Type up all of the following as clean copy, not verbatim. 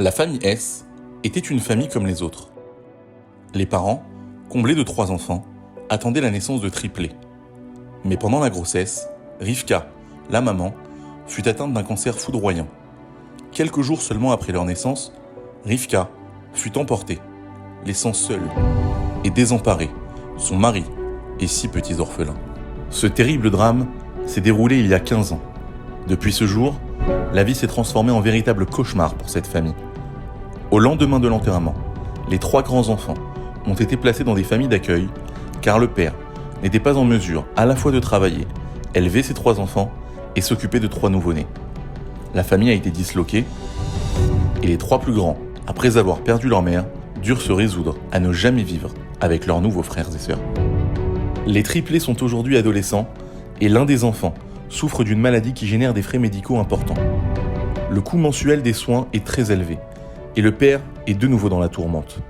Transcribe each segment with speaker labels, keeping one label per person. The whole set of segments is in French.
Speaker 1: La famille S était une famille comme les autres. Les parents, comblés de 3 enfants, attendaient la naissance de triplés. Mais pendant la grossesse, Rivka, la maman, fut atteinte d'un cancer foudroyant. Quelques jours seulement après leur naissance, Rivka fut emportée, laissant seule et désemparée son mari et 6 petits orphelins. Ce terrible drame s'est déroulé il y a 15 ans. Depuis ce jour, la vie s'est transformée en véritable cauchemar pour cette famille. Au lendemain de l'enterrement, les 3 grands-enfants ont été placés dans des familles d'accueil car le père n'était pas en mesure à la fois de travailler, élever ses 3 enfants et s'occuper de 3 nouveau-nés. La famille a été disloquée et les 3 plus grands, après avoir perdu leur mère, durent se résoudre à ne jamais vivre avec leurs nouveaux frères et sœurs. Les triplés sont aujourd'hui adolescents et l'un des enfants souffre d'une maladie qui génère des frais médicaux importants. Le coût mensuel des soins est très élevé et le père est de nouveau dans la tourmente.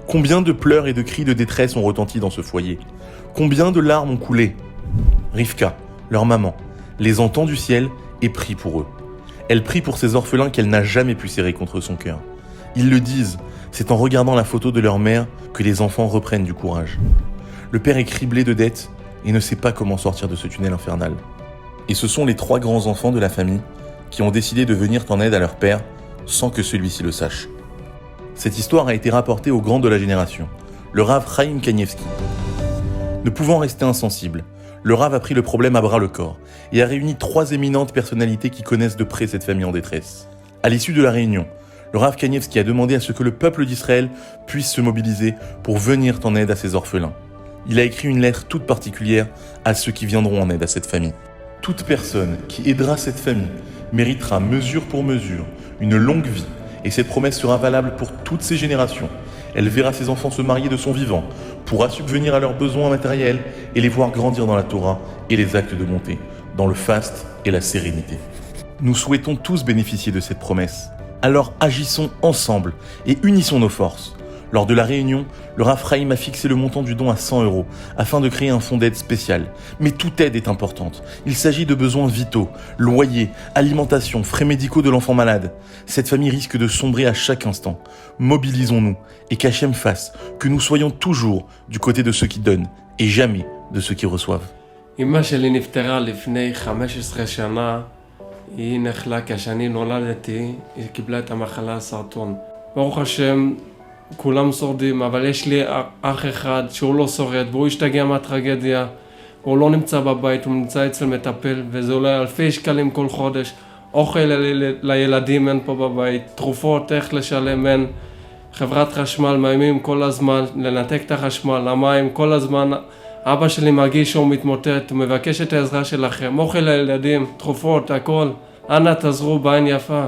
Speaker 1: Combien de pleurs et de cris de détresse ont retenti dans ce foyer? Combien de larmes ont coulé? Rivka, leur maman, les entend du ciel et prie pour eux. Elle prie pour ces orphelins qu'elle n'a jamais pu serrer contre son cœur. Ils le disent, c'est en regardant la photo de leur mère que les enfants reprennent du courage. Le père est criblé de dettes et ne sait pas comment sortir de ce tunnel infernal. Et ce sont les 3 grands-enfants de la famille qui ont décidé de venir en aide à leur père sans que celui-ci le sache. Cette histoire a été rapportée au grand de la génération, le Rav Chaim Kanievski. Ne pouvant rester insensible, le Rav a pris le problème à bras-le-corps et a réuni 3 éminentes personnalités qui connaissent de près cette famille en détresse. À l'issue de la réunion, le Rav Kanievski a demandé à ce que le peuple d'Israël puisse se mobiliser pour venir en aide à ces orphelins. Il a écrit une lettre toute particulière à ceux qui viendront en aide à cette famille. Toute personne qui aidera cette famille méritera mesure pour mesure une longue vie et cette promesse sera valable pour toutes ces générations. Elle verra ses enfants se marier de son vivant, pourra subvenir à leurs besoins matériels et les voir grandir dans la Torah et les actes de bonté, dans le faste et la sérénité. Nous souhaitons tous bénéficier de cette promesse. Alors agissons ensemble et unissons nos forces. Lors de la réunion, le Rav Chaim a fixé le montant du don à 100 € afin de créer un fonds d'aide spécial. Mais toute aide est importante. Il s'agit de besoins vitaux, loyer, alimentation, frais médicaux de l'enfant malade. Cette famille risque de sombrer à chaque instant. Mobilisons-nous et qu'Hachem fasse que nous soyons toujours du côté de ceux qui donnent et jamais de ceux qui reçoivent.
Speaker 2: אמא שלי נפטרה לפני 15 שנה, היא נחלה כשאני נולדתי, היא קיבלה את המחלה הסרטון. ברוך השם, כולם שורדים, אבל יש לי אח אחד שהוא לא שורד, והוא השתגע מהטרגדיה, הוא לא נמצא בבית, הוא נמצא אצל מטפל, וזה עולה אלפי שקלים כל חודש, אוכל לילדים אין פה בבית, תרופות, איך לשלם אין, חברת חשמל מאיימים כל הזמן, לנתק את החשמל, המים כל הזמן, אבא שלי מרגיש שהוא מתמוטט, הוא מבקש את העזרה שלכם, אוכל לילדים, תרופות, הכל, אנא תעזרו בעין יפה.